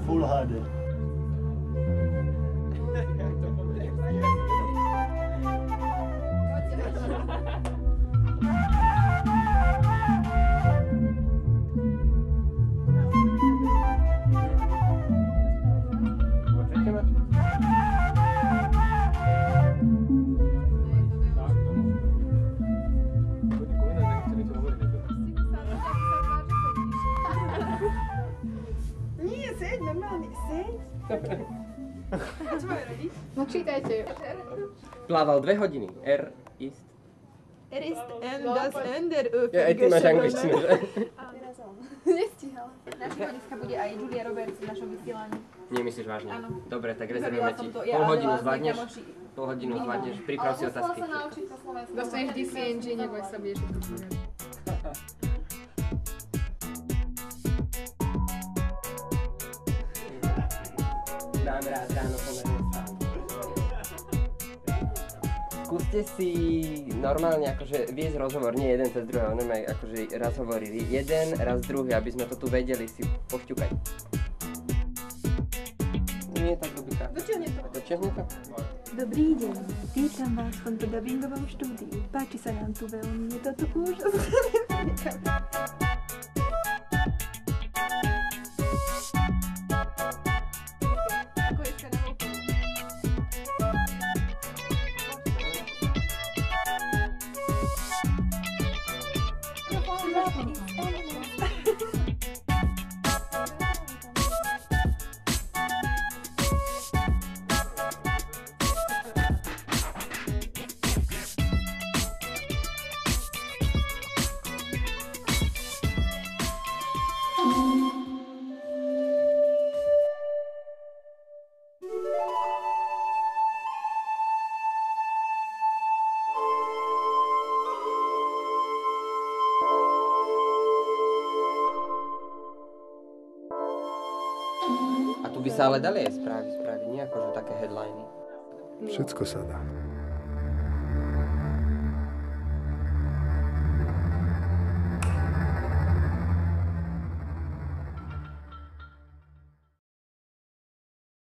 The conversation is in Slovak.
Full HD. Nie, seď, normálne, seď. A čo majú robiť? No čítajte. Plával 2 hodiny. R ist. Er ist das Ender Ja, aj ty máš angličtinu, že? Nestihala. Naša hodiska bude aj Julia Roberts v našom vysielaní. Nemyslíš vážne? Áno. Dobre, tak rezervujeme ti. som to, Pol hodinu ale zvládneš? kamoši. Pol hodinu zvládneš, priprav si otázky. Musela sa naučiť po slovensku. Dostaneš DCNG, neboj sa, budeš to povedať. Dám rád ráno pomerne spánku. Skúste si normálne akože viesť rozhovor, nie jeden cez druhého, normálne akože raz hovorili jeden, raz druhý, aby sme to tu vedeli si pošťukať. Nie tak dobyká. Dotiahne to. Dotiahne to? Dobrý deň, vítam vás v tomto dubbingovom štúdiu. Páči sa nám tu veľmi, je to tu úžasné. A tu by sa ale dali aj správy, nie akože také headliny. Všetko sa dá.